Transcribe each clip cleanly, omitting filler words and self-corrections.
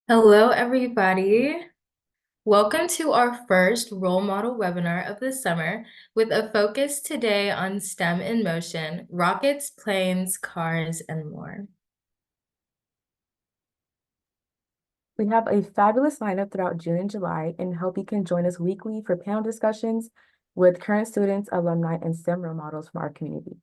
Hello, everybody. Welcome to our first role model webinar of the summer with a focus today on STEM in motion, rockets, planes, cars, and more. We have a fabulous lineup throughout June and July and hope you can join us weekly for panel discussions with current students, alumni, and STEM role models from our community.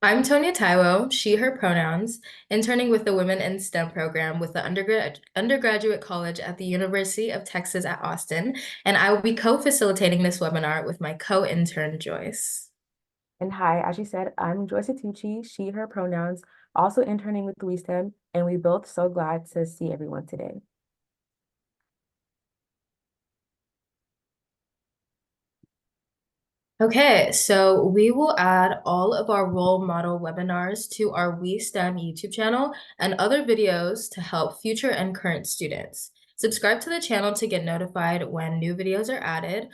I'm Tonya Taiwo, she, her pronouns, interning with the Women in STEM program with the undergraduate college at the University of Texas at Austin, and I will be co-facilitating this webinar with my co-intern, Joyce. And hi, as you said, I'm Joyce Atucci, she, her pronouns, also interning with WiSTEM, and we both so glad to see everyone today. Okay, so we will add all of our role model webinars to our WeSTEM YouTube channel and other videos to help future and current students. Subscribe to the channel to get notified when new videos are added.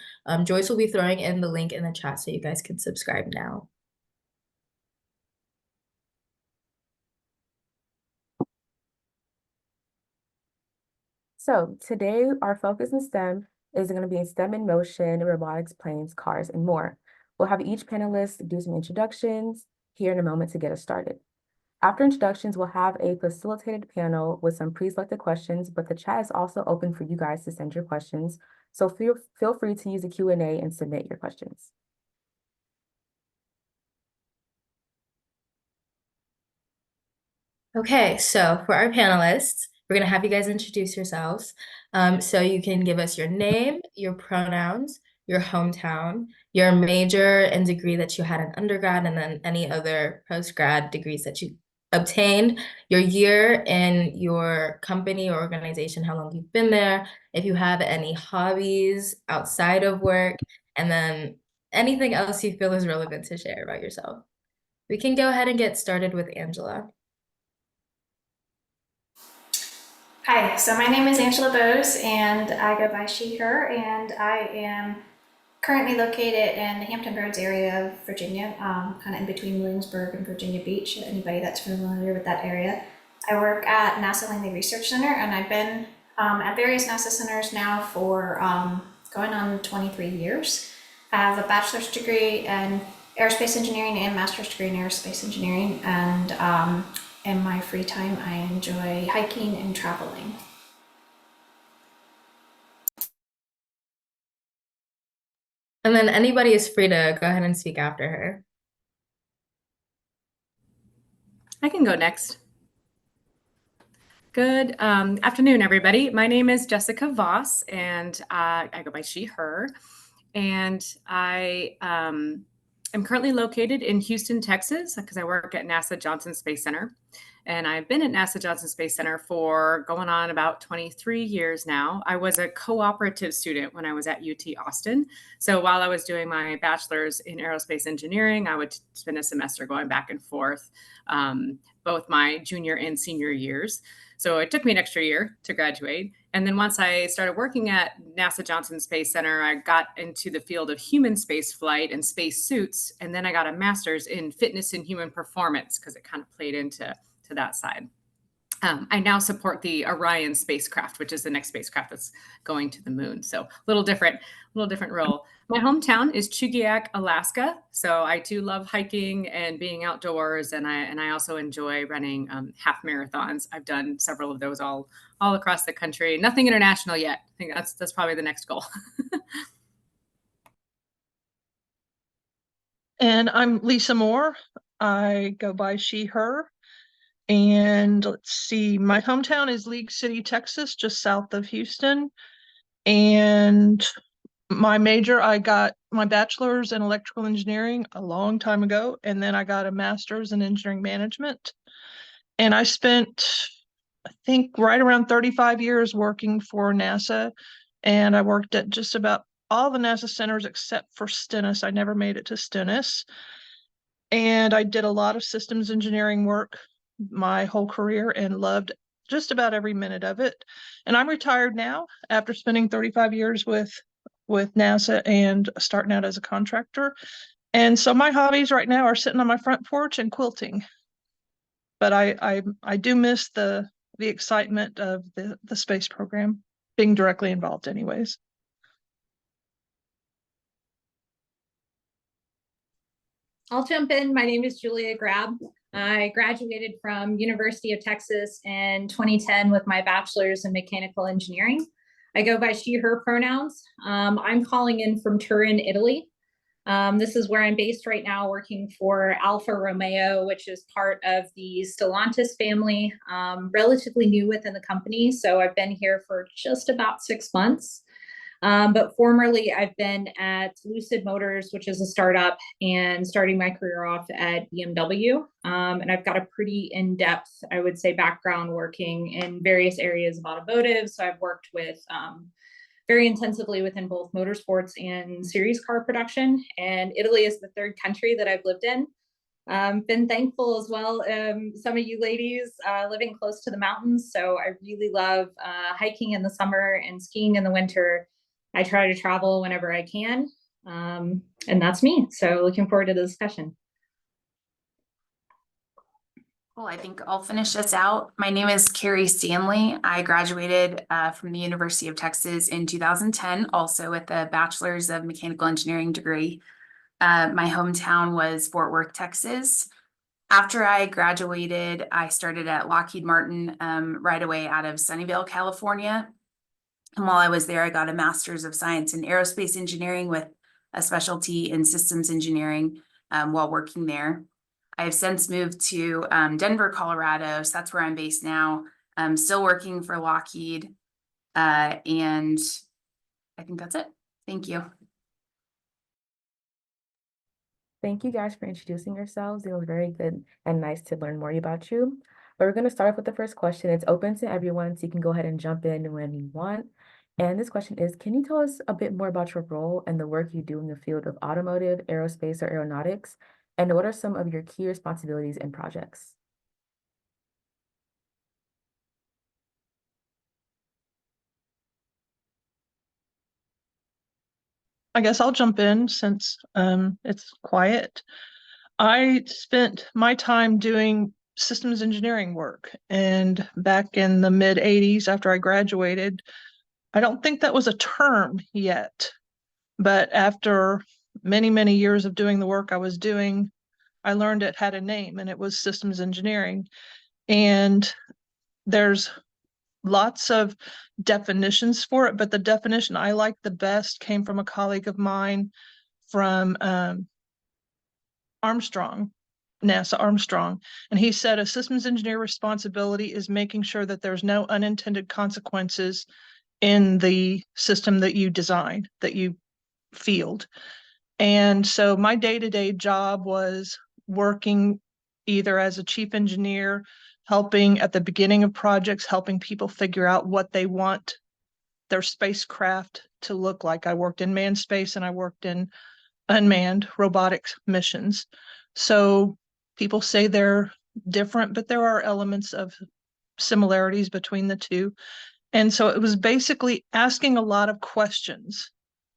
Joyce will be throwing in the link in the chat so you guys can subscribe now. So today, our focus in STEM is going to be in STEM in motion, robotics, planes, cars, and more. We'll have each panelist do some introductions here in a moment to get us started. After introductions, we'll have a facilitated panel with some pre-selected questions, but the chat is also open for you guys to send your questions. So feel free to use the Q&A and submit your questions. Okay, so for our panelists, we're going to have you guys introduce yourselves. So you can give us your name, your pronouns, your hometown, your major and degree that you had in undergrad, and then any other post-grad degrees that you obtained, your year in your company or organization, how long you've been there, if you have any hobbies outside of work, and then anything else you feel is relevant to share about yourself. We can go ahead and get started with Angela. Hi, so my name is Angela Bose and I go by she, her, and I am currently located in the Hampton Roads area of Virginia, kind of in between Williamsburg and Virginia Beach. Anybody that's familiar with that area. I work at NASA Langley Research Center and I've been at various NASA centers now for going on 23 years. I have a bachelor's degree in aerospace engineering and master's degree in aerospace engineering, and in my free time, I enjoy hiking and traveling. And then anybody is free to go ahead and speak after her. I can go next. Good afternoon, everybody. My name is Jessica Voss, and I go by she, her. And I am currently located in Houston, Texas, because I work at NASA Johnson Space Center. And I've been at NASA Johnson Space Center for going on about 23 years now. I was a cooperative student when I was at UT Austin. So while I was doing my bachelor's in aerospace engineering, I would spend a semester going back and forth, both my junior and senior years. So it took me an extra year to graduate. And then once I started working at NASA Johnson Space Center, I got into the field of human space flight and space suits. And then I got a master's in fitness and human performance because it kind of played into that side. I now support the Orion spacecraft, which is the next spacecraft that's going to the moon. So a little different role. My hometown is Chugiak, Alaska. So I too love hiking and being outdoors, and I also enjoy running half marathons. I've done several of those all across the country. Nothing international yet. I think that's probably the next goal. And I'm Lisa Moore. I go by she, her. And let's see, my hometown is League City, Texas, just south of Houston. And my major, I got my bachelor's in electrical engineering a long time ago. And then I got a master's in engineering management. And I spent, I think, right around 35 years working for NASA. And I worked at just about all the NASA centers except for Stennis. I never made it to Stennis. And I did a lot of systems engineering work my whole career and loved just about every minute of it. And I'm retired now after spending 35 years with NASA and starting out as a contractor. And so my hobbies right now are sitting on my front porch and quilting. But I do miss the the excitement of the space program, being directly involved anyways. I'll jump in. My name is Julia Grab. I graduated from University of Texas in 2010 with my bachelor's in mechanical engineering. I go by she, her pronouns. I'm calling in from Turin, Italy. This is where I'm based right now, working for Alfa Romeo, which is part of the Stellantis family, relatively new within the company. So I've been here for just about 6 months. But formerly, I've been at Lucid Motors, which is a startup, and starting my career off at BMW. And I've got a pretty in-depth, I would say, background working in various areas of automotive. So I've worked with very intensively within both motorsports and series car production. And Italy is the third country that I've lived in. Been thankful as well. Some of you ladies living close to the mountains. So I really love hiking in the summer and skiing in the winter. I try to travel whenever I can. And that's me. So looking forward to the discussion. Cool. I think I'll finish this out. My name is Carrie Stanley. I graduated from the University of Texas in 2010, also with a bachelor's of mechanical engineering degree. My hometown was Fort Worth, Texas. After I graduated, I started at Lockheed Martin right away out of Sunnyvale, California. And while I was there, I got a master's of science in aerospace engineering with a specialty in systems engineering while working there. I have since moved to Denver, Colorado. So that's where I'm based now. I'm still working for Lockheed. And I think that's it. Thank you. Thank you guys for introducing yourselves. It was very good and nice to learn more about you. But we're going to start off with the first question. It's open to everyone, so you can go ahead and jump in when you want. And this question is, can you tell us a bit more about your role and the work you do in the field of automotive, aerospace, or aeronautics? And what are some of your key responsibilities and projects? I guess I'll jump in since it's quiet. I spent my time doing systems engineering work, and back in the mid 80s after I graduated, I don't think that was a term yet, but after many, many years of doing the work I was doing, I learned it had a name, and it was systems engineering. And there's lots of definitions for it, but the definition I liked the best came from a colleague of mine from Armstrong, NASA Armstrong. And he said a systems engineer responsibility is making sure that there's no unintended consequences in the system that you design, that you field. And so my day-to-day job was working either as a chief engineer, helping at the beginning of projects, helping people figure out what they want their spacecraft to look like. I worked in manned space and I worked in unmanned robotics missions. So people say they're different, but there are elements of similarities between the two. And so it was basically asking a lot of questions.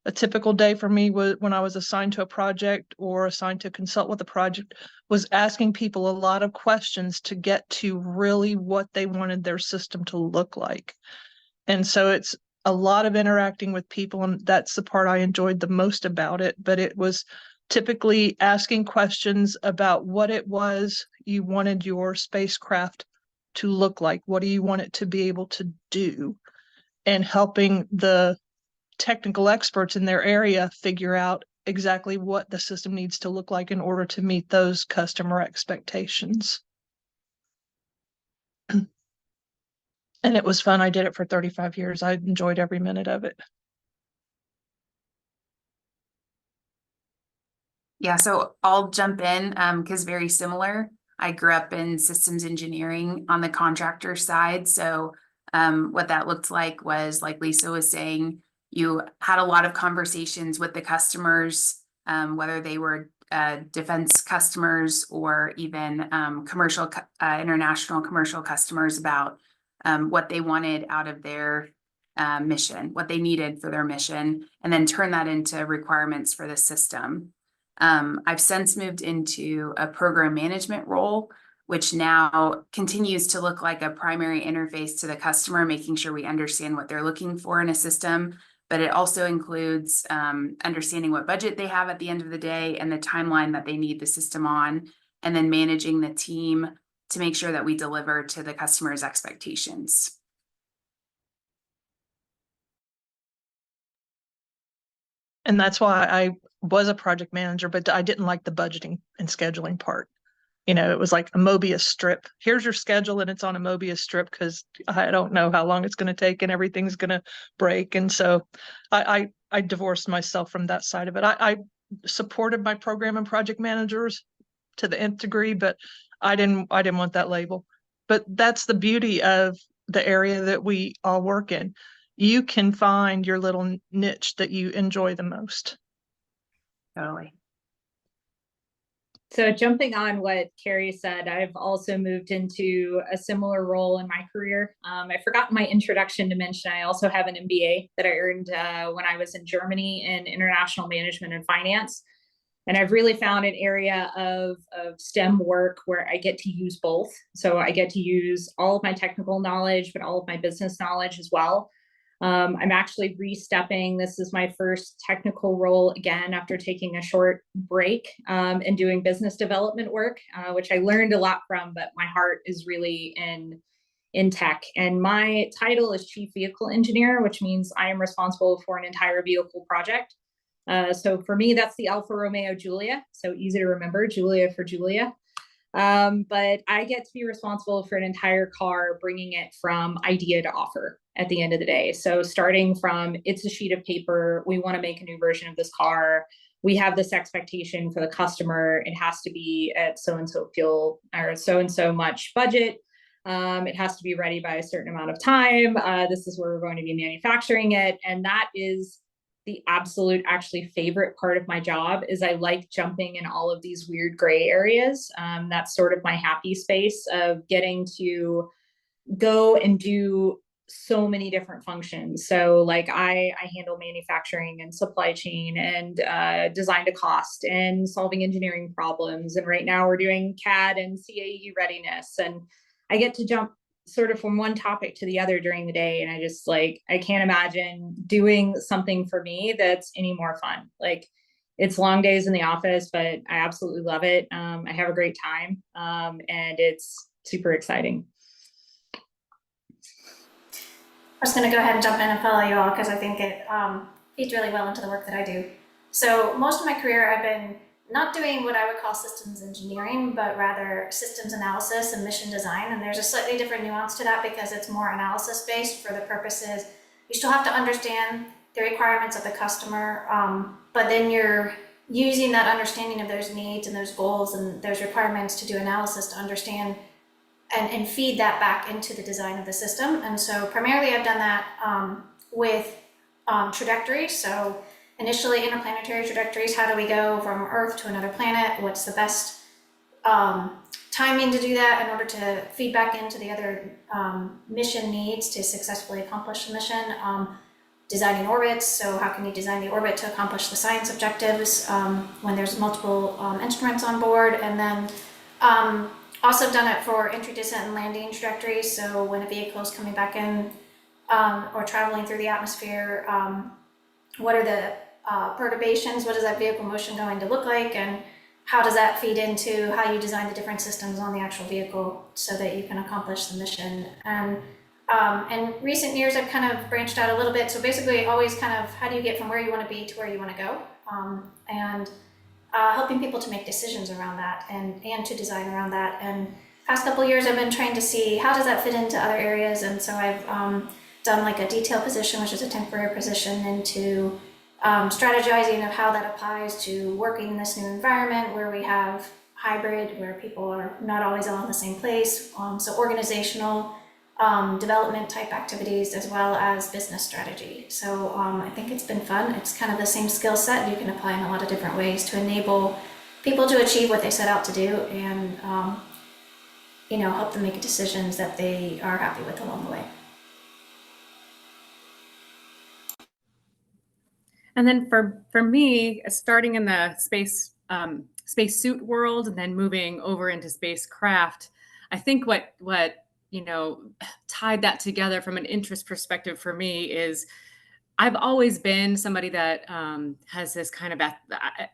A typical day for me was when I was assigned to a project or assigned to consult with a project was asking people a lot of questions to get to really what they wanted their system to look like. And so it's a lot of interacting with people, and that's the part I enjoyed the most about it. But it was typically asking questions about what it was you wanted your spacecraft to look like. What do you want it to be able to do? And helping the technical experts in their area figure out exactly what the system needs to look like in order to meet those customer expectations. And it was fun. I did it for 35 years. I enjoyed every minute of it. Yeah, so I'll jump in because very similar. I grew up in systems engineering on the contractor side. So what that looked like was, like Lisa was saying, you had a lot of conversations with the customers, whether they were defense customers or even commercial, international commercial customers about what they wanted out of their mission, what they needed for their mission, and then turn that into requirements for the system. I've since moved into a program management role which now continues to look like a primary interface to the customer, making sure we understand what they're looking for in a system. But it also includes understanding what budget they have at the end of the day and the timeline that they need the system on, and then managing the team to make sure that we deliver to the customer's expectations. And that's why I was a project manager, but I didn't like the budgeting and scheduling part. It was like a Mobius strip. Here's your schedule, and it's on a Mobius strip because I don't know how long it's going to take and everything's going to break. And so I divorced myself from that side of it. I supported my program and project managers to the nth degree, but I didn't want that label. But that's the beauty of the area that we all work in. You can find your little niche that you enjoy the most. Totally. So jumping on what Carrie said, I've also moved into a similar role in my career. I forgot my introduction to mention, I also have an MBA that I earned when I was in Germany in international management and finance. And I've really found an area of STEM work where I get to use both. So I get to use all of my technical knowledge, but all of my business knowledge as well. I'm actually re-stepping. This is my first technical role again after taking a short break and doing business development work, which I learned a lot from, but my heart is really in tech. And my title is Chief Vehicle Engineer, which means I am responsible for an entire vehicle project. So for me, that's the Alfa Romeo Giulia. So easy to remember, Giulia for Julia. But I get to be responsible for an entire car, bringing it from idea to offer at the end of the day. So starting from, it's a sheet of paper, we want to make a new version of this car. We have this expectation for the customer. It has to be at so-and-so fuel or so-and-so much budget. It has to be ready by a certain amount of time. This is where we're going to be manufacturing it. And that is the absolute actually favorite part of my job. Is I like jumping in all of these weird gray areas. That's sort of my happy space of getting to go and do so many different functions. So like I handle manufacturing and supply chain and design to cost and solving engineering problems. And right now we're doing CAD and CAE readiness. And I get to jump sort of from one topic to the other during the day. And I can't imagine doing something for me that's any more fun. Like it's long days in the office, but I absolutely love it. I have a great time and it's super exciting. I was going to go ahead and jump in and follow you all because I think it feeds really well into the work that I do. So most of my career, I've been not doing what I would call systems engineering, but rather systems analysis and mission design. And there's a slightly different nuance to that because it's more analysis based for the purposes. You still have to understand the requirements of the customer, but then you're using that understanding of those needs and those goals and those requirements to do analysis to understand and feed that back into the design of the system. And so primarily I've done that with trajectories. So initially interplanetary trajectories, how do we go from Earth to another planet? What's the best timing to do that in order to feed back into the other mission needs to successfully accomplish the mission? Designing orbits, so how can you design the orbit to accomplish the science objectives when there's multiple instruments on board? And then also done it for entry, descent, and landing trajectories. So when a vehicle is coming back in or traveling through the atmosphere, what are the perturbations? What is that vehicle motion going to look like? And how does that feed into how you design the different systems on the actual vehicle so that you can accomplish the mission? And in recent years, I've kind of branched out a little bit. So basically always kind of how do you get from where you want to be to where you want to go? And helping people to make decisions around that and to design around that. And past couple of years, I've been trying to see how does that fit into other areas. And so I've done like a detail position, which is a temporary position, into strategizing of how that applies to working in this new environment where we have hybrid, where people are not always all in the same place. So organizational development type activities as well as business strategy. So I think it's been fun. It's kind of the same skill set you can apply in a lot of different ways to enable people to achieve what they set out to do and help them make decisions that they are happy with along the way. And then for me, starting in the space suit world and then moving over into spacecraft, I think what tied that together from an interest perspective for me is I've always been somebody that has this kind of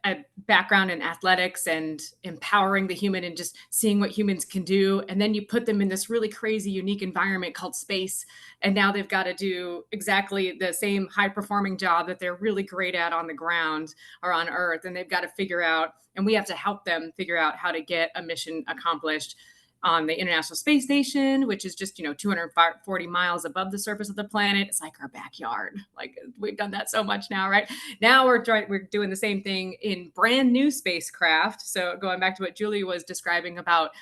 a background in athletics and empowering the human and just seeing what humans can do. And then you put them in this really crazy, unique environment called space. And now they've got to do exactly the same high performing job that they're really great at on the ground or on Earth. And they've got to figure out, and we have to help them figure out how to get a mission accomplished on the International Space Station, which is just, 240 miles above the surface of the planet. It's like our backyard. Like we've done that so much now, right? Now we're doing the same thing in brand new spacecraft. So going back to what Julie was describing about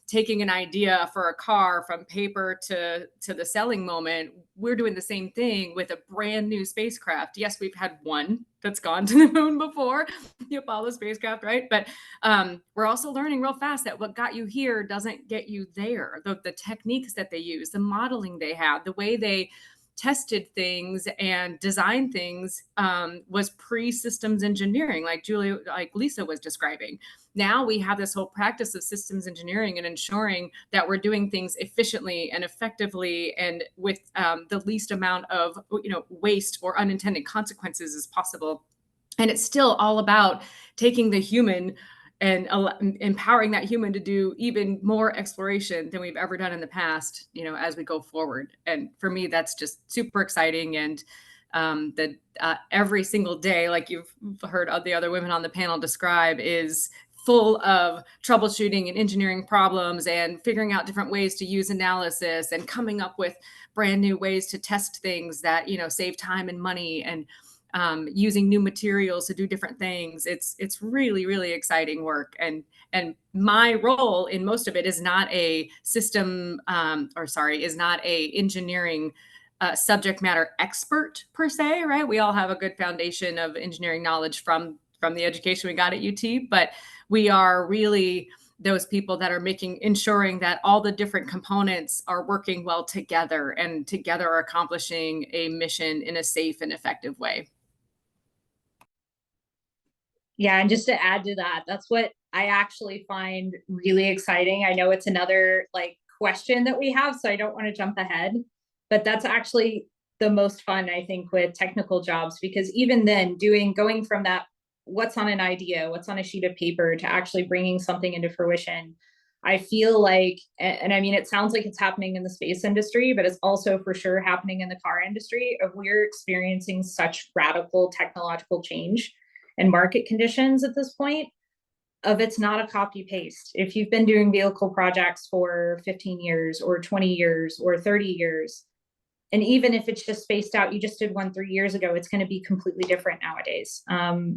taking an idea for a car from paper to the selling moment, we're doing the same thing with a brand new spacecraft. Yes, we've had one that's gone to the moon before, the Apollo spacecraft, right? But we're also learning real fast that what got you here doesn't get you there. The techniques that they use, the modeling they have, the way they tested things and designed things was pre-systems engineering, like Lisa was describing. Now we have this whole practice of systems engineering and ensuring that we're doing things efficiently and effectively and with the least amount of waste or unintended consequences as possible. And it's still all about taking the human and empowering that human to do even more exploration than we've ever done in the past, as we go forward. And for me, that's just super exciting. And that every single day, like you've heard the other women on the panel describe, is full of troubleshooting and engineering problems and figuring out different ways to use analysis and coming up with brand new ways to test things that, save time and money, and using new materials to do different things. It's really, really exciting work. And my role in most of it is not a is not a engineering subject matter expert per se, right? We all have a good foundation of engineering knowledge from the education we got at UT, but we are really those people that are ensuring that all the different components are working well together and together are accomplishing a mission in a safe and effective way. Yeah, and just to add to that, that's what I actually find really exciting. I know it's another question that we have, so I don't want to jump ahead, but that's actually the most fun, I think, with technical jobs, because even then going from that, what's on an idea, what's on a sheet of paper, to actually bringing something into fruition, I feel like, and I mean, it sounds like it's happening in the space industry, but it's also for sure happening in the car industry. We're experiencing such radical technological change and market conditions at this point it's not a copy paste. If you've been doing vehicle projects for 15 years or 20 years or 30 years, and even if it's just spaced out, you just did one 3 years ago, it's going to be completely different nowadays.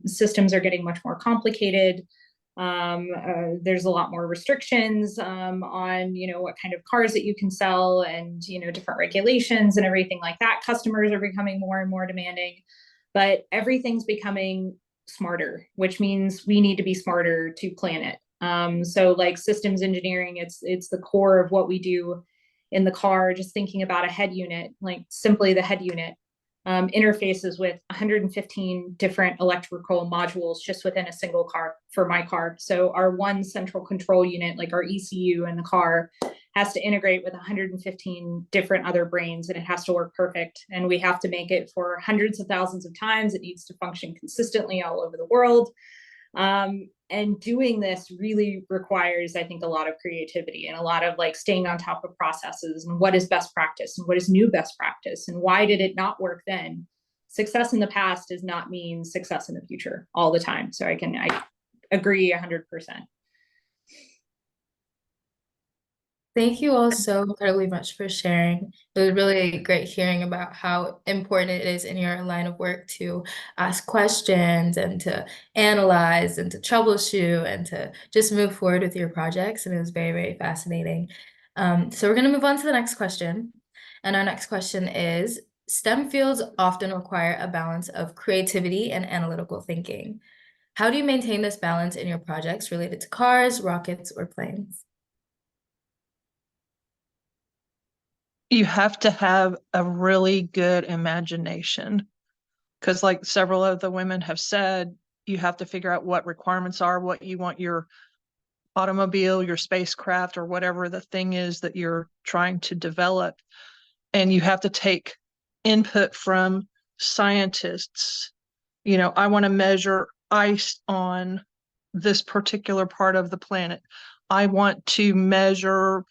Systems are getting much more complicated. There's a lot more restrictions on, what kind of cars that you can sell, and, different regulations and everything like that. Customers are becoming more and more demanding, but everything's becoming smarter, which means we need to be smarter to plan it. So like systems engineering, it's the core of what we do in the car. Just thinking about a head unit, like simply the head unit interfaces with 115 different electrical modules just within a single car for my car. So our one central control unit, like our ECU in the car, has to integrate with 115 different other brains, and it has to work perfect. And we have to make it for hundreds of thousands of times. It needs to function consistently all over the world. And doing this really requires, I think, a lot of creativity and a lot of staying on top of processes and what is best practice and what is new best practice and why did it not work then. Success in the past does not mean success in the future all the time. So I agree 100%. Thank you all so incredibly much for sharing. It was really great hearing about how important it is in your line of work to ask questions and to analyze and to troubleshoot and to just move forward with your projects. And it was very, very fascinating. So we're going to move on to the next question. And our next question is, STEM fields often require a balance of creativity and analytical thinking. How do you maintain this balance in your projects related to cars, rockets, or planes? You have to have a really good imagination, because like several of the women have said, you have to figure out what requirements are, what you want your automobile, your spacecraft, or whatever the thing is that you're trying to develop. And you have to take input from scientists. I want to measure ice on this particular part of the planet. I want to measure,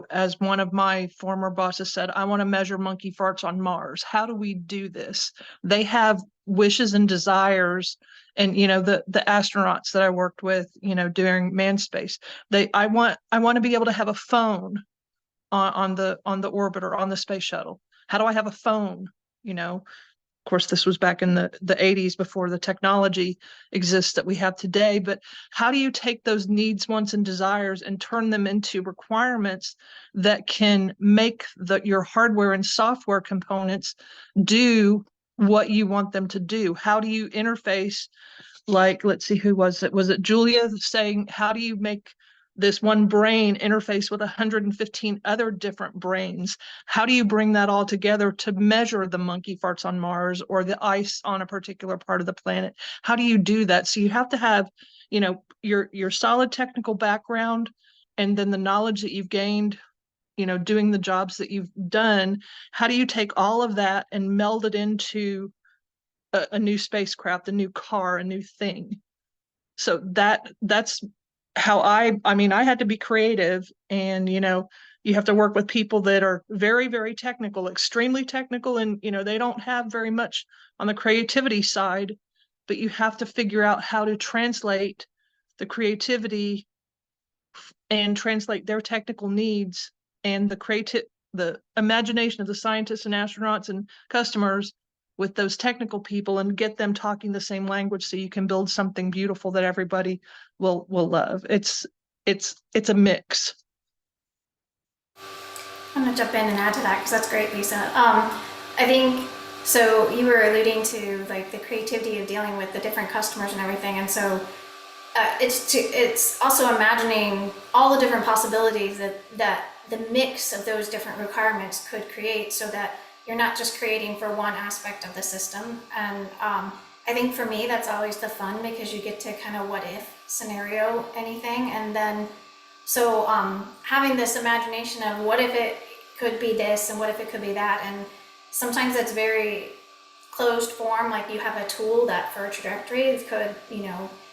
as one of my former bosses said, I want to measure monkey farts on Mars. How do we do this? They have wishes and desires. And, the astronauts that I worked with, during manned space, I want to be able to have a phone on the orbiter, on the space shuttle. How do I have a phone? Of course, this was back in the 80s before the technology exists that we have today. But how do you take those needs, wants, and desires and turn them into requirements that can make your hardware and software components do what you want them to do? How do you interface? Like, let's see, who was it? Was it Julia saying, how do you make this one brain interface with 115 other different brains? How do you bring that all together to measure the monkey farts on Mars or the ice on a particular part of the planet? How do you do that? So you have to have, your solid technical background, and then the knowledge that you've gained, doing the jobs that you've done. How do you take all of that and meld it into a new spacecraft, a new car, a new thing? So that's how I had to be creative, and you have to work with people that are very, very technical, extremely technical, and they don't have very much on the creativity side, but you have to figure out how to translate the creativity and translate their technical needs and the imagination of the scientists and astronauts and customers with those technical people, and get them talking the same language so you can build something beautiful that everybody will love. It's a mix. I'm gonna jump in and add to that because that's great, Lisa. I think so. You were alluding to like the creativity of dealing with the different customers and everything, and so it's also imagining all the different possibilities that the mix of those different requirements could create, so that you're not just creating for one aspect of the system. And I think for me, that's always the fun, because you get to kind of what if scenario anything. And then, so having this imagination of what if it could be this and what if it could be that. And sometimes it's very closed form, like you have a tool that for a trajectory could,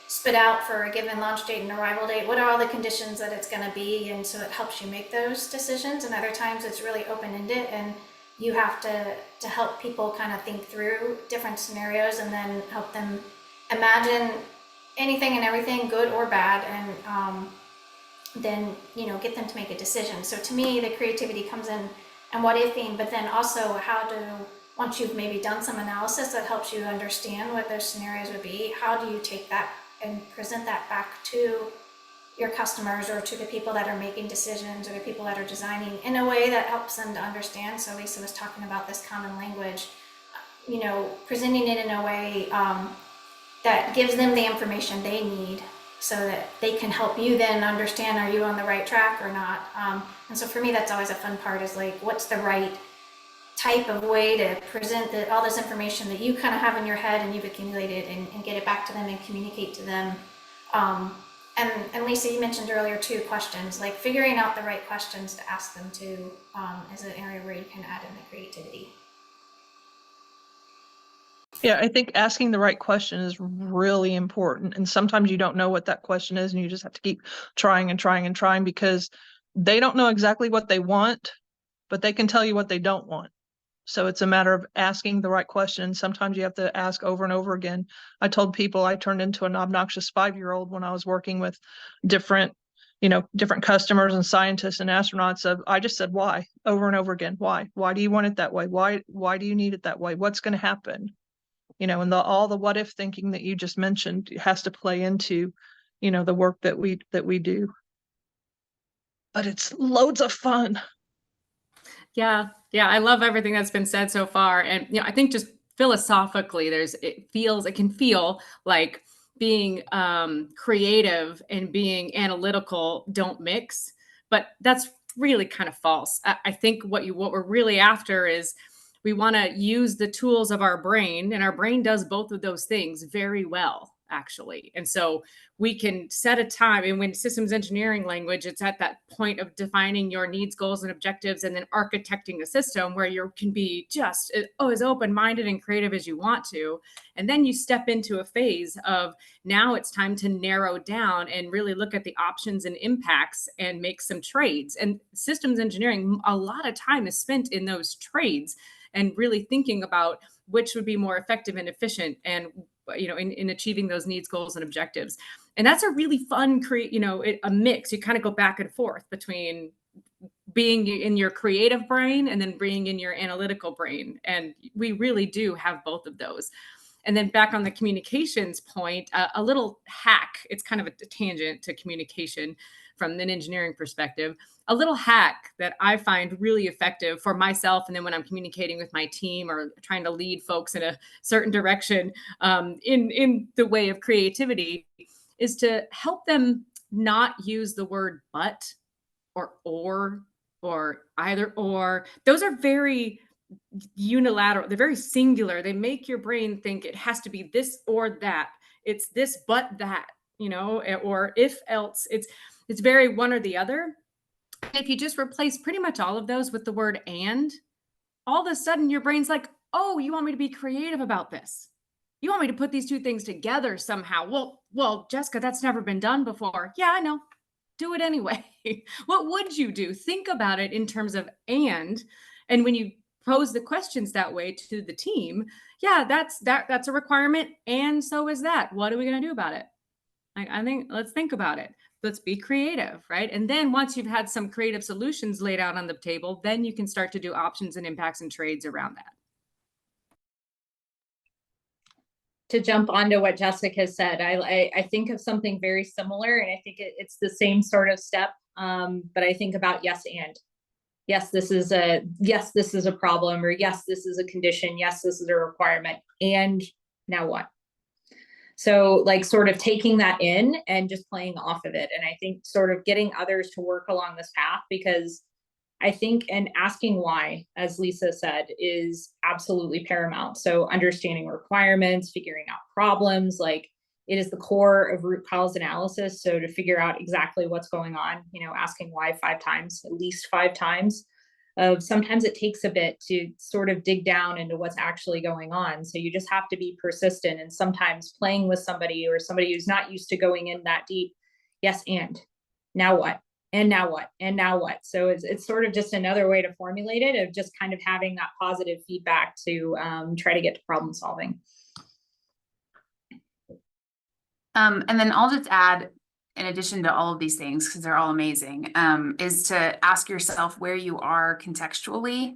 spit out for a given launch date and arrival date, what are all the conditions that it's going to be. And so it helps you make those decisions. And other times it's really open-ended, and you have to help people kind of think through different scenarios and then help them imagine anything and everything, good or bad, and then get them to make a decision. So to me, the creativity comes in and what ifing, but then also once you've maybe done some analysis that helps you understand what those scenarios would be, how do you take that and present that back to your customers or to the people that are making decisions or the people that are designing in a way that helps them to understand. So Lisa was talking about this common language, presenting it in a way that gives them the information they need so that they can help you then understand, are you on the right track or not? And so for me, that's always a fun part, is like, what's the right type of way to present all this information that you kind of have in your head and you've accumulated, and get it back to them and communicate to them. And Lisa, you mentioned earlier too, questions, like figuring out the right questions to ask them too, is an area where you can add in the creativity. Yeah, I think asking the right question is really important. And sometimes you don't know what that question is, and you just have to keep trying and trying and trying, because they don't know exactly what they want, but they can tell you what they don't want. So it's a matter of asking the right question. Sometimes you have to ask over and over again. I told people I turned into an obnoxious 5-year-old when I was working with different customers and scientists and astronauts. I just said, why, over and over again. Why do you want it that way? Why do you need it that way? What's going to happen? And all the what if thinking that you just mentioned has to play into, the work that we do. But it's loads of fun. Yeah, I love everything that's been said so far. And I think just philosophically, it can feel like being creative and being analytical don't mix, but that's really kind of false. I think what we're really after is, we want to use the tools of our brain, and our brain does both of those things very well. actually. And so we can set a time, and when systems engineering language, it's at that point of defining your needs, goals, and objectives, and then architecting a system where you can be just as open-minded and creative as you want to. And then you step into a phase of, now it's time to narrow down and really look at the options and impacts and make some trades. And systems engineering, a lot of time is spent in those trades and really thinking about which would be more effective and efficient, and in achieving those needs, goals, and objectives. And that's a really fun a mix. You kind of go back and forth between being in your creative brain and then being in your analytical brain. And we really do have both of those. And then back on the communications point, a little hack, it's kind of a tangent to communication from an engineering perspective. A little hack that I find really effective for myself, and then when I'm communicating with my team or trying to lead folks in a certain direction in the way of creativity, is to help them not use the word but or either or. Those are very unilateral. They're very singular. They make your brain think it has to be this or that. It's this but that, or if else. It's very one or the other. And if you just replace pretty much all of those with the word and, all of a sudden your brain's like, oh, you want me to be creative about this? You want me to put these two things together somehow? Well, Jessica, that's never been done before. Yeah, I know. Do it anyway. What would you do? Think about it in terms of and when you pose the questions that way to the team, yeah, that's a requirement, and so is that. What are we going to do about it? I think let's think about it. Let's be creative, right? And then once you've had some creative solutions laid out on the table, then you can start to do options and impacts and trades around that. To jump onto what Jessica said, I think of something very similar, and I think it's the same sort of step. But I think about yes and. Yes, this is a problem, or yes, this is a condition. Yes, this is a requirement. And now what? So like sort of taking that in and just playing off of it. And I think sort of getting others to work along this path, because I think, and asking why, as Lisa said, is absolutely paramount. So understanding requirements, figuring out problems, like it is the core of root cause analysis. So to figure out exactly what's going on, asking why 5 times, at least 5 times. Sometimes it takes a bit to sort of dig down into what's actually going on. So you just have to be persistent, and sometimes playing with somebody or somebody who's not used to going in that deep. Yes, and now what? And now what? And now what? So it's sort of just another way to formulate it, of just kind of having that positive feedback to try to get to problem solving. And then I'll just add, in addition to all of these things, because they're all amazing, is to ask yourself where you are contextually.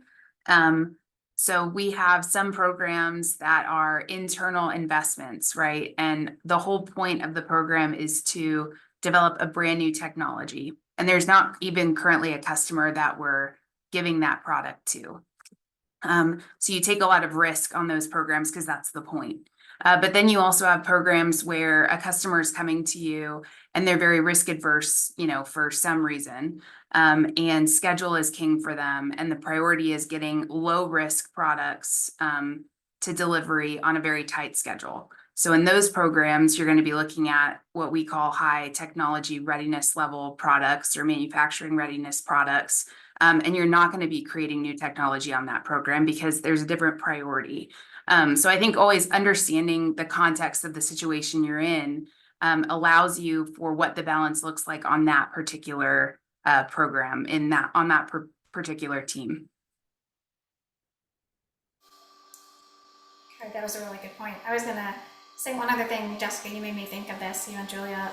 So we have some programs that are internal investments, right? And the whole point of the program is to develop a brand new technology. And there's not even currently a customer that we're giving that product to. So you take a lot of risk on those programs because that's the point. But then you also have programs where a customer is coming to you and they're very risk adverse, for some reason, and schedule is king for them. And the priority is getting low risk products to delivery on a very tight schedule. So in those programs, you're going to be looking at what we call high technology readiness level products or manufacturing readiness products. And you're not going to be creating new technology on that program because there's a different priority. So I think always understanding the context of the situation you're in allows you for what the balance looks like on that particular program on that particular team. That was a really good point. I was gonna say one other thing, Jessica, you made me think of this, you and Julia.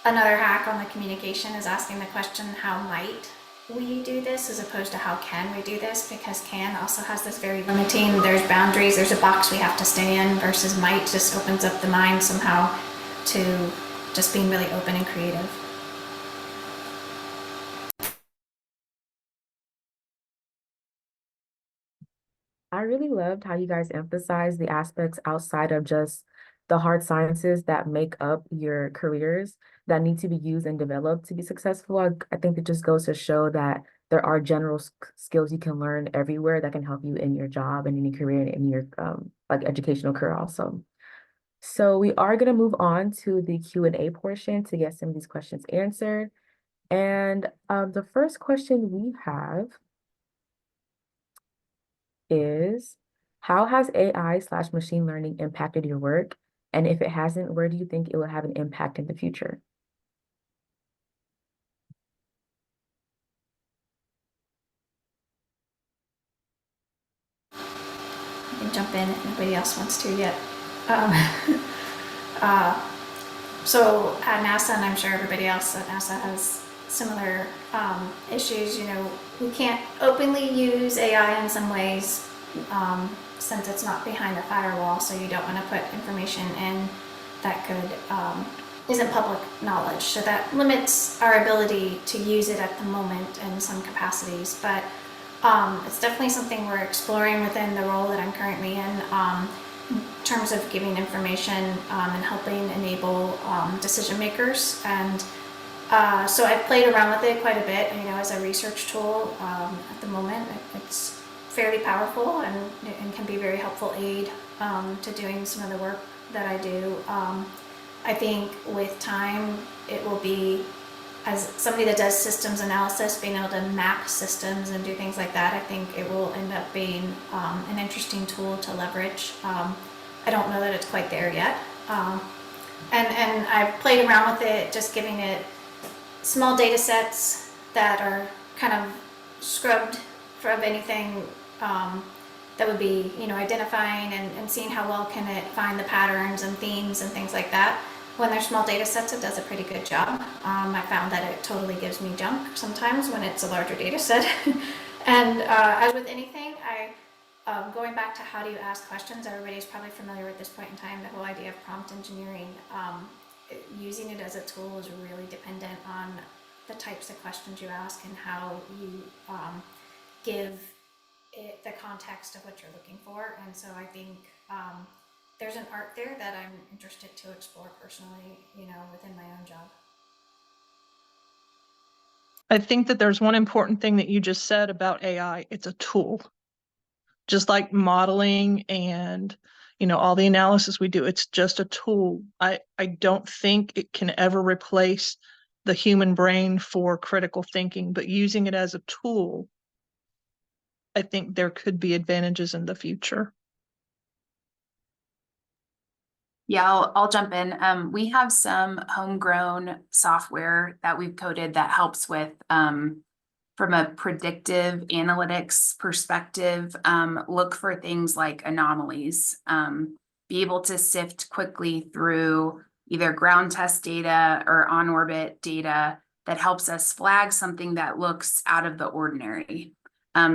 Another hack on the communication is asking the question, how might we do this, as opposed to how can we do this, because can also has this very limiting, there's boundaries, there's a box we have to stay in, versus might just opens up the mind somehow to just being really open and creative. I really loved how you guys emphasize the aspects outside of just the hard sciences that make up your careers that need to be used and developed to be successful. I think it just goes to show that there are general skills you can learn everywhere that can help you in your job and in your career and in your like educational career also. So we are going to move on to the Q&A portion to get some of these questions answered. And the first question we have is, how has AI/machine learning impacted your work? And if it hasn't, where do you think it will have an impact in the future? I can jump in if nobody else wants to yet. Um, so at NASA, and I'm sure everybody else at NASA has similar issues. You know, we can't openly use AI in some ways since it's not behind a firewall. So you don't want to put information in that could isn't public knowledge. So that limits our ability to use it at the moment in some capacities. But it's definitely something we're exploring within the role that I'm currently in terms of giving information and helping enable decision makers. And so I've played around with it quite a bit, you know, as a research tool at the moment. It's fairly powerful and can be a very helpful aid to doing some of the work that I do. I think with time, it will be, as somebody that does systems analysis, being able to map systems and do things like that, I think it will end up being an interesting tool to leverage. I don't know that it's quite there yet. And I've played around with it, just giving it small data sets that are kind of scrubbed of anything that would be, you know, identifying and seeing how well can it find the patterns and themes and things like that. When they're small data sets, it does a pretty good job. I found that it totally gives me junk sometimes when it's a larger data set. And as with anything, going back to how do you ask questions, everybody's probably familiar at this point in time, the whole idea of prompt engineering. Using it as a tool is really dependent on the types of questions you ask and how you give it the context of what you're looking for. And so I think there's an art there that I'm interested to explore personally, you know, within my own job. I think that there's one important thing that you just said about AI. It's a tool. Just like modeling and, you know, all the analysis we do, it's just a tool. I don't think it can ever replace the human brain for critical thinking, but using it as a tool, I think there could be advantages in the future. Yeah, I'll jump in. We have some homegrown software that we've coded that helps with, from a predictive analytics perspective, look for things like anomalies, be able to sift quickly through either ground test data or on orbit data that helps us flag something that looks out of the ordinary.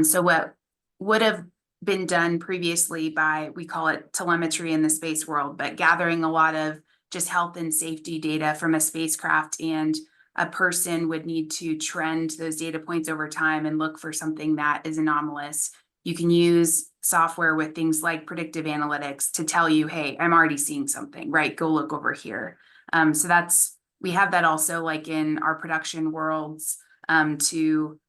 So what would have been done previously by, we call it telemetry in the space world, but gathering a lot of just health and safety data from a spacecraft, and a person would need to trend those data points over time and look for something that is anomalous. You can use software with things like predictive analytics to tell you, hey, I'm already seeing something, right? Go look over here. So we have that also like in our production worlds, to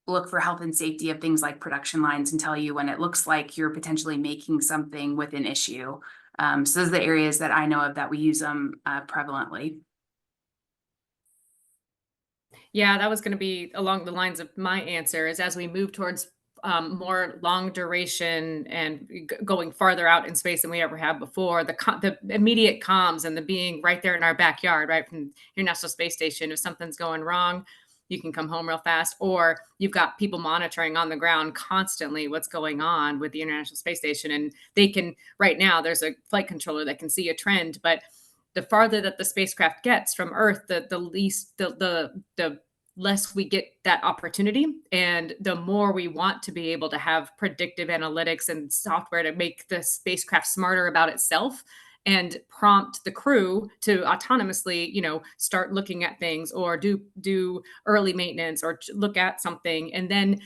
look for health and safety of things like production lines and tell you when it looks like you're potentially making something with an issue. So those are the areas that I know of that we use them prevalently. Yeah, that was going to be along the lines of my answer, is as we move towards more long duration and going farther out in space than we ever have before, the immediate comms and the being right there in our backyard, right from your National Space Station. If something's going wrong, you can come home real fast, or you've got people monitoring on the ground constantly what's going on with the International Space Station. And they can, right now, there's a flight controller that can see a trend, but the farther that the spacecraft gets from Earth, the less we get that opportunity, and the more we want to be able to have predictive analytics and software to make the spacecraft smarter about itself and prompt the crew to autonomously, you know, start looking at things or do early maintenance or look at something, and then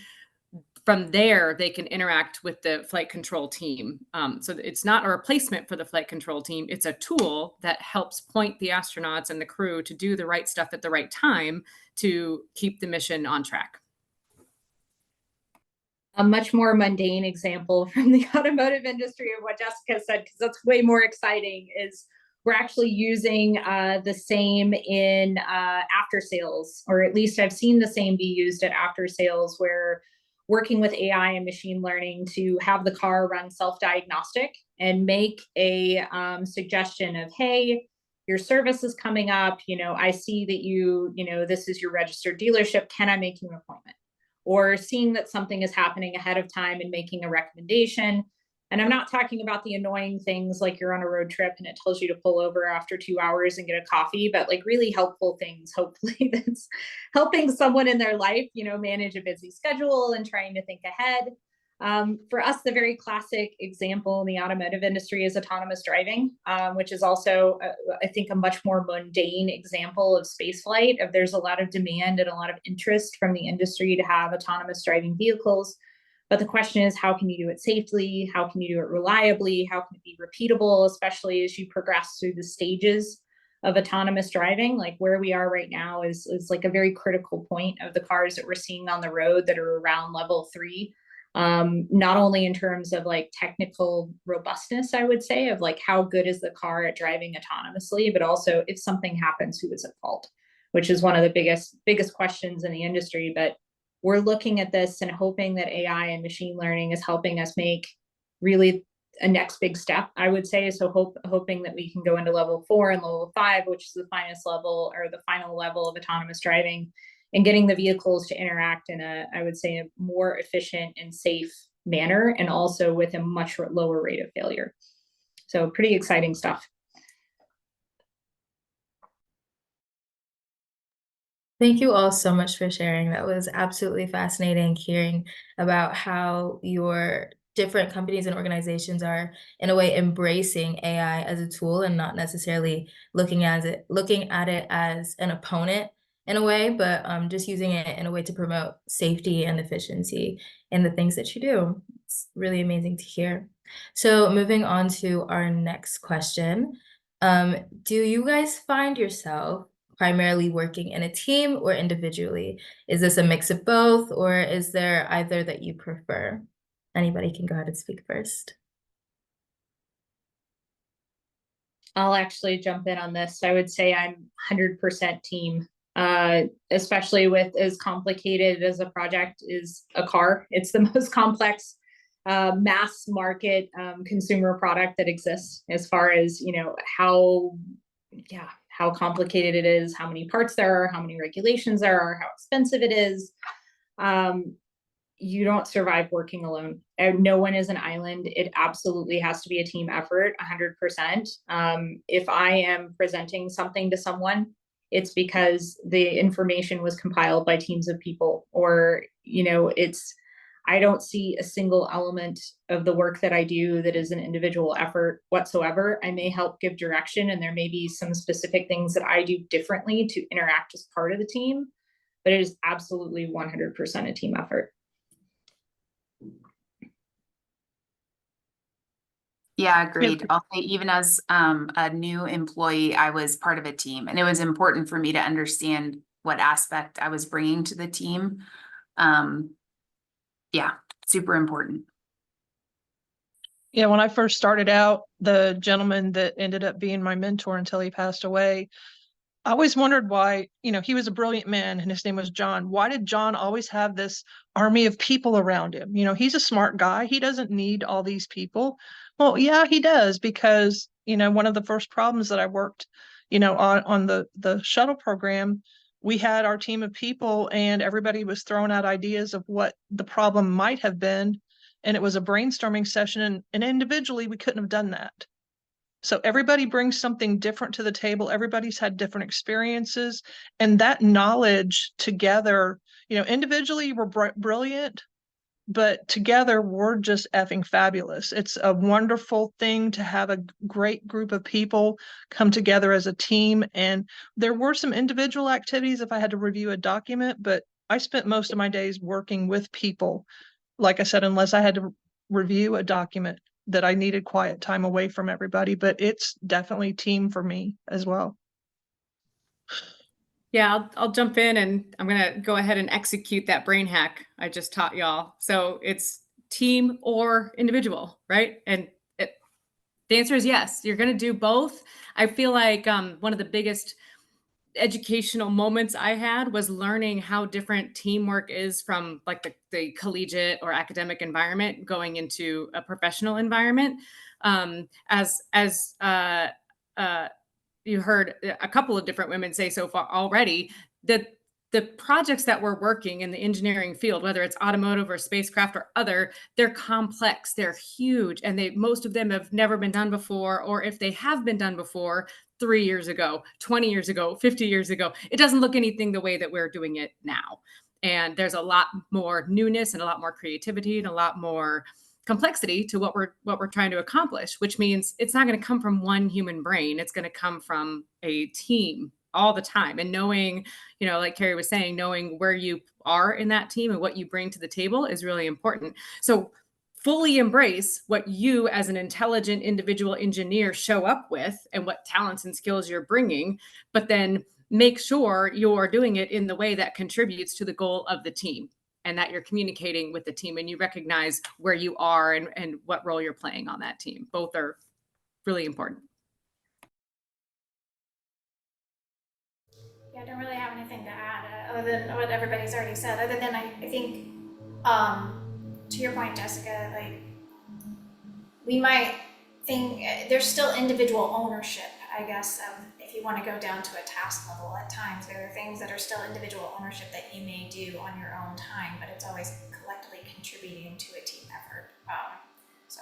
from there, they can interact with the flight control team. So it's not a replacement for the flight control team. It's a tool that helps point the astronauts and the crew to do the right stuff at the right time to keep the mission on track. a much more mundane example from the automotive industry of what Jessica said, because that's way more exciting, is we're actually using the same in after sales, or at least I've seen the same be used at after sales, where working with AI and machine learning to have the car run self-diagnostic and make a suggestion of, hey, your service is coming up, I see that this is your registered dealership, can I make you an appointment? Or seeing that something is happening ahead of time and making a recommendation. And I'm not talking about the annoying things like you're on a road trip and it tells you to pull over after 2 hours and get a coffee, but like really helpful things, hopefully, that's helping someone in their life, manage a busy schedule and trying to think ahead. For us, the very classic example in the automotive industry is autonomous driving, which is also, I think, a much more mundane example of spaceflight. There's a lot of demand and a lot of interest from the industry to have autonomous driving vehicles. But the question is, how can you do it safely? How can you do it reliably? How can it be repeatable, especially as you progress through the stages of autonomous driving? Like where we are right now is like a very critical point of the cars that we're seeing on the road that are around level 3. Not only in terms of like technical robustness, I would say, of like how good is the car at driving autonomously, but also if something happens, who is at fault, which is one of the biggest questions in the industry. But we're looking at this and hoping that AI and machine learning is helping us make really a next big step, I would say. So hoping that we can go into level 4 and level 5, which is the finest level or the final level of autonomous driving, and getting the vehicles to interact in I would say, a more efficient and safe manner, and also with a much lower rate of failure. So pretty exciting stuff. Thank you all so much for sharing. That was absolutely fascinating hearing about how your different companies and organizations are in a way embracing AI as a tool and not necessarily looking at it as an opponent in a way, but just using it in a way to promote safety and efficiency in the things that you do. It's really amazing to hear. So moving on to our next question. Do you guys find yourself primarily working in a team or individually? Is this a mix of both, or is there either that you prefer? Anybody can go ahead and speak first. I'll actually jump in on this. I would say I'm 100% team, especially with as complicated as a project is a car. It's the most complex mass market consumer product that exists, as far as, how complicated it is, how many parts there are, how many regulations there are, how expensive it is. You don't survive working alone. No one is an island. It absolutely has to be a team effort, 100%. If I am presenting something to someone, it's because the information was compiled by teams of people, or, I don't see a single element of the work that I do that is an individual effort whatsoever. I may help give direction, and there may be some specific things that I do differently to interact as part of the team, but it is absolutely 100% a team effort. Yeah, agreed. I'll say even as a new employee, I was part of a team, and it was important for me to understand what aspect I was bringing to the team. Yeah, super important. Yeah, when I first started out, the gentleman that ended up being my mentor until he passed away, I always wondered why, he was a brilliant man and his name was John. Why did John always have this army of people around him? He's a smart guy. He doesn't need all these people. Well, yeah, he does, because, one of the first problems that I worked, on the shuttle program, we had our team of people and everybody was throwing out ideas of what the problem might have been. And it was a brainstorming session, and individually we couldn't have done that. So everybody brings something different to the table. Everybody's had different experiences, and that knowledge together, individually we're brilliant, but together we're just effing fabulous. It's a wonderful thing to have a great group of people come together as a team. And there were some individual activities if I had to review a document, but I spent most of my days working with people. Like I said, unless I had to review a document that I needed quiet time away from everybody, but it's definitely team for me as well. Yeah, I'll jump in and I'm gonna go ahead and execute that brain hack I just taught y'all. So it's team or individual, right? And the answer is yes. You're gonna do both. I feel like one of the biggest educational moments I had was learning how different teamwork is from like the collegiate or academic environment going into a professional environment. As you heard a couple of different women say so far already, that the projects that we're working in the engineering field, whether it's automotive or spacecraft or other, they're complex, they're huge, and most of them have never been done before, or if they have been done before, 3 years ago, 20 years ago, 50 years ago, it doesn't look anything the way that we're doing it now. And there's a lot more newness and a lot more creativity and a lot more complexity to what we're trying to accomplish, which means it's not going to come from one human brain. It's going to come from a team all the time. And knowing, like Carrie was saying, knowing where you are in that team and what you bring to the table is really important. So fully embrace what you as an intelligent individual engineer show up with and what talents and skills you're bringing, but then make sure you're doing it in the way that contributes to the goal of the team, and that you're communicating with the team and you recognize where you are and what role you're playing on that team. Both are really important. Yeah, I don't really have anything to add other than what everybody's already said. Other than I think, to your point, Jessica, like we might think there's still individual ownership, I guess, if you want to go down to a task level. At times, there are things that are still individual ownership that you may do on your own time, but it's always collectively contributing to a team effort. So.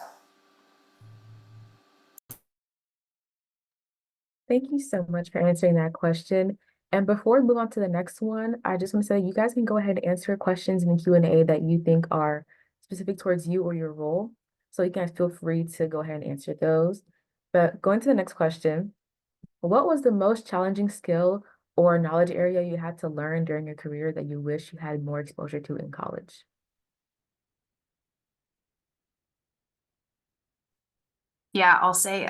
Thank you so much for answering that question. And before we move on to the next one, I just want to say you guys can go ahead and answer questions in the Q&A that you think are specific towards you or your role. So you guys feel free to go ahead and answer those. But going to the next question, what was the most challenging skill or knowledge area you had to learn during your career that you wish you had more exposure to in college? Yeah, I'll say,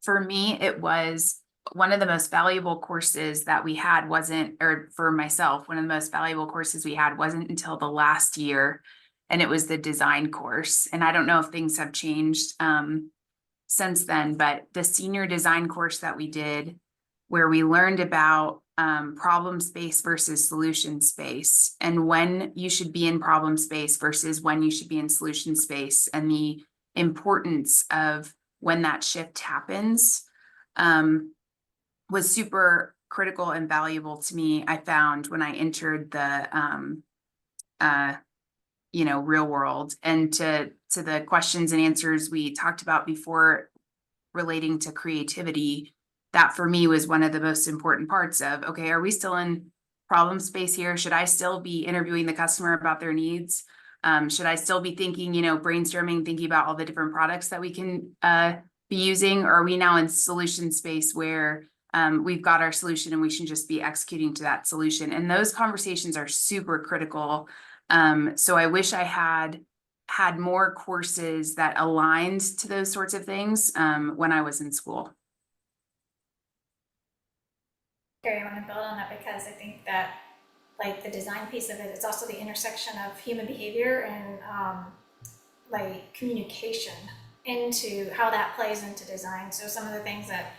for me, it was one of the most valuable courses that we had wasn't, or for myself, one of the most valuable courses we had wasn't until the last year, and it was the design course. And I don't know if things have changed since then, but the senior design course that we did, where we learned about problem space versus solution space, and when you should be in problem space versus when you should be in solution space, and the importance of when that shift happens, was super critical and valuable to me. I found when I entered the real world, and to the questions and answers we talked about before relating to creativity, that for me was one of the most important parts of, okay, are we still in problem space here? Should I still be interviewing the customer about their needs? Should I still be thinking, brainstorming, thinking about all the different products that we can be using? Or are we now in solution space where we've got our solution and we should just be executing to that solution? And those conversations are super critical. So I wish I had more courses that aligned to those sorts of things when I was in school. Gary, I want to build on that because I think that like the design piece of it, it's also the intersection of human behavior and like communication into how that plays into design. So some of the things that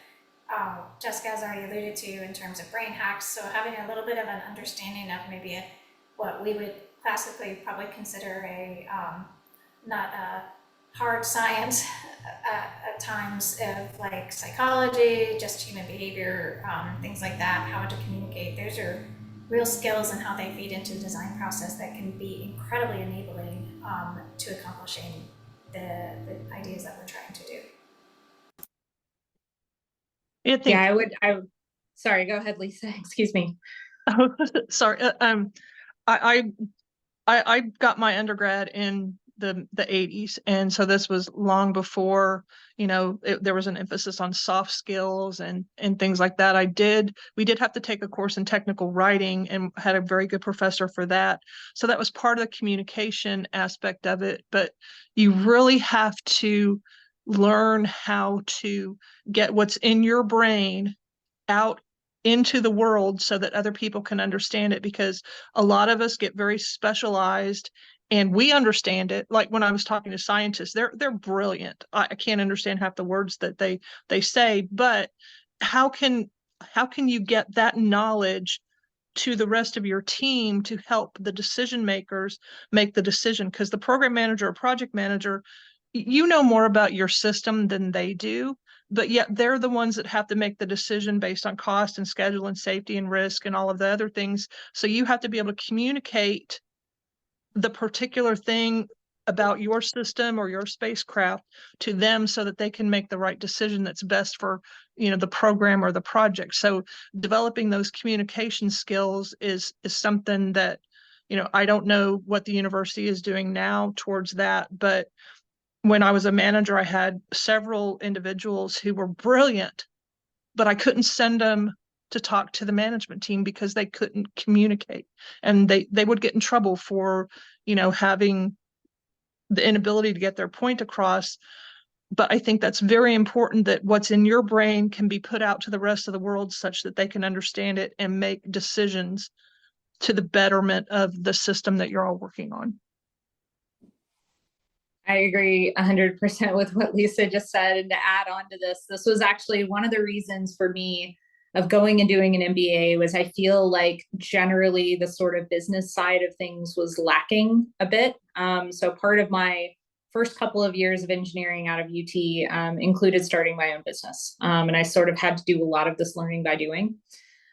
Jessica has already alluded to in terms of brain hacks. So having a little bit of an understanding of maybe what we would classically probably consider a not a hard science at times of like psychology, just human behavior, things like that, how to communicate. Those are real skills and how they feed into the design process that can be incredibly enabling to accomplishing the ideas that we're trying to do. Yeah, I would, sorry, go ahead, Lisa. Excuse me. Sorry. I got my undergrad in the 80s, and so this was long before there was an emphasis on soft skills and things like that. We did have to take a course in technical writing and had a very good professor for that, so that was part of the communication aspect of it. But you really have to learn how to get what's in your brain out into the world so that other people can understand it, because a lot of us get very specialized and we understand it. Like when I was talking to scientists, they're brilliant. I can't understand half the words that they say, but how can you get that knowledge to the rest of your team to help the decision makers make the decision? Because the program manager or project manager, you know more about your system than they do, but yet they're the ones that have to make the decision based on cost and schedule and safety and risk and all of the other things. So you have to be able to communicate the particular thing about your system or your spacecraft to them so that they can make the right decision that's best for, the program or the project. So developing those communication skills is something that, I don't know what the university is doing now towards that, but when I was a manager, I had several individuals who were brilliant, but I couldn't send them to talk to the management team because they couldn't communicate, and they would get in trouble for, having the inability to get their point across. But I think that's very important, that what's in your brain can be put out to the rest of the world such that they can understand it and make decisions to the betterment of the system that you're all working on. I agree 100% with what Lisa just said. And to add on to this was actually one of the reasons for me of going and doing an MBA was I feel like generally the sort of business side of things was lacking a bit. So part of my first couple of years of engineering out of UT included starting my own business. And I sort of had to do a lot of this learning by doing.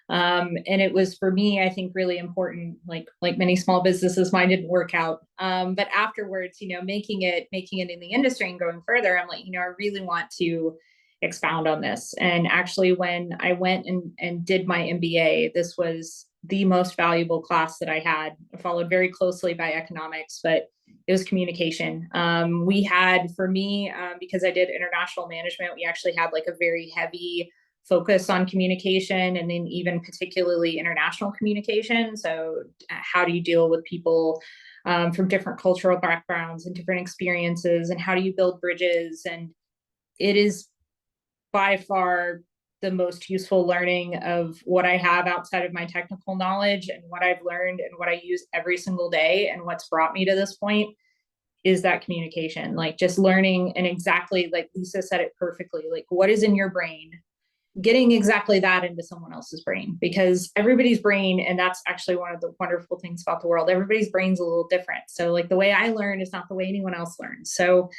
And it was, for me, I think, really important, like many small businesses, mine didn't work out. But afterwards, making it in the industry and going further, I'm like, I really want to expound on this. And actually, when I went and did my MBA, this was the most valuable class that I had, followed very closely by economics, but it was communication. We had, for me, because I did international management, we actually had like a very heavy focus on communication, and then even particularly international communication. So how do you deal with people from different cultural backgrounds and different experiences, and how do you build bridges? And it is by far the most useful learning of what I have outside of my technical knowledge, and what I've learned and what I use every single day, and what's brought me to this point is that communication, like just learning. And exactly like Lisa said it perfectly, like what is in your brain, getting exactly that into someone else's brain, because everybody's brain, and that's actually one of the wonderful things about the world, everybody's brain's a little different. So like the way I learn is not the way anyone else learns. So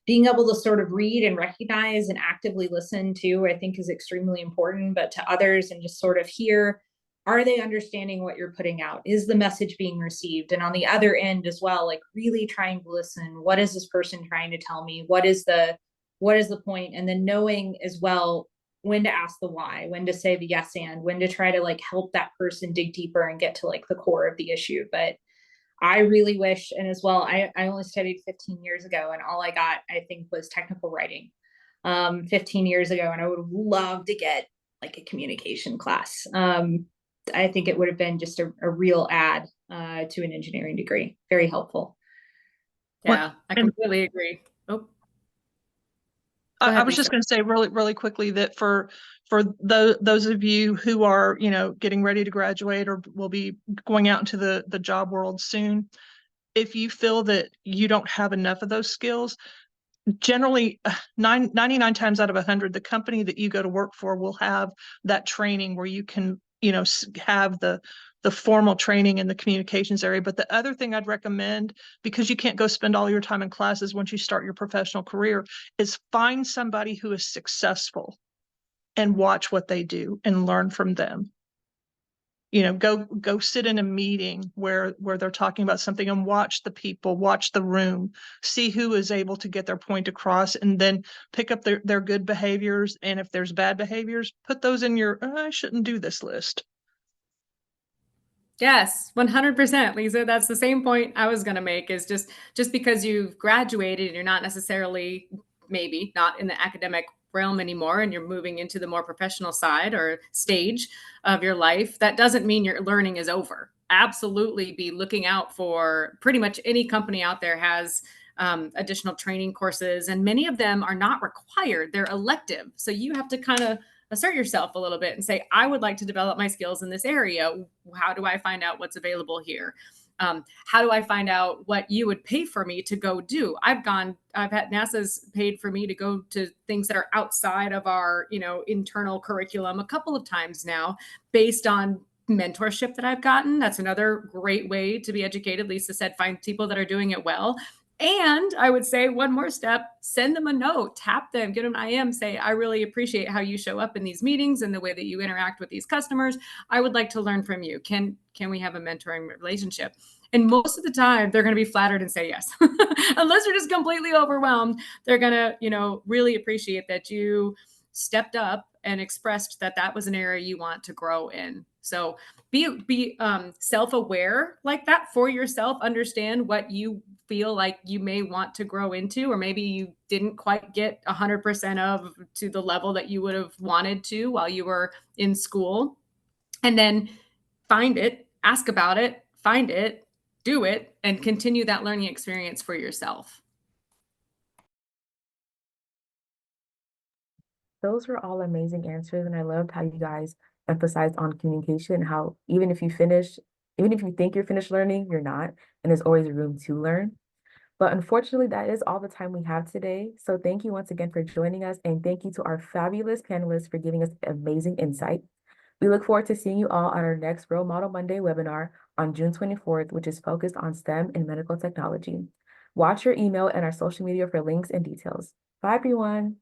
being able to sort of read and recognize and actively listen to, I think, is extremely important, but to others, and just sort of hear, are they understanding what you're putting out? Is the message being received? And on the other end as well, like really trying to listen, what is this person trying to tell me? What is the point? And then knowing as well when to ask the why, when to say the yes and, when to try to like help that person dig deeper and get to like the core of the issue. But I really wish, and as well, I only studied 15 years ago, and all I got, I think, was technical writing 15 years ago. And I would love to get like a communication class. I think it would have been just a real add to an engineering degree. Very helpful. Yeah, I completely agree. Oh, I was just going to say really, really quickly that for those of you who are, getting ready to graduate or will be going out into the job world soon, if you feel that you don't have enough of those skills, generally 99 times out of 100, the company that you go to work for will have that training where you can, have the formal training in the communications area. But the other thing I'd recommend, because you can't go spend all your time in classes once you start your professional career, is find somebody who is successful and watch what they do and learn from them. Go sit in a meeting where they're talking about something and watch the people, watch the room, see who is able to get their point across, and then pick up their good behaviors. And if there's bad behaviors, put those in your I shouldn't do this list. Yes, 100%, Lisa. That's the same point I was going to make, is just because you've graduated and you're not necessarily, maybe not in the academic realm anymore, and you're moving into the more professional side or stage of your life, that doesn't mean your learning is over. Absolutely be looking out for, pretty much any company out there has additional training courses, and many of them are not required. They're elective. So you have to kind of assert yourself a little bit and say, I would like to develop my skills in this area. How do I find out what's available here? How do I find out what you would pay for me to go do? I've had NASA's paid for me to go to things that are outside of our, internal curriculum a couple of times now, based on mentorship that I've gotten. That's another great way to be educated. Lisa said, find people that are doing it well. And I would say one more step, send them a note, tap them, get them an IM, say, I really appreciate how you show up in these meetings and the way that you interact with these customers. I would like to learn from you. Can we have a mentoring relationship? And most of the time they're going to be flattered and say yes. Unless they're just completely overwhelmed, they're going to, really appreciate that you stepped up and expressed that that was an area you want to grow in. So be self-aware like that for yourself. Understand what you feel like you may want to grow into, or maybe you didn't quite get 100% of to the level that you would have wanted to while you were in school. And then find it, ask about it, find it, do it, and continue that learning experience for yourself. Those were all amazing answers, and I loved how you guys emphasized on communication, how even if you think you're finished learning, you're not, and there's always room to learn. But unfortunately, that is all the time we have today. So thank you once again for joining us, and thank you to our fabulous panelists for giving us amazing insight. We look forward to seeing you all on our next Role Model Monday webinar on June 24th, which is focused on STEM and medical technology. Watch your email and our social media for links and details. Bye, everyone.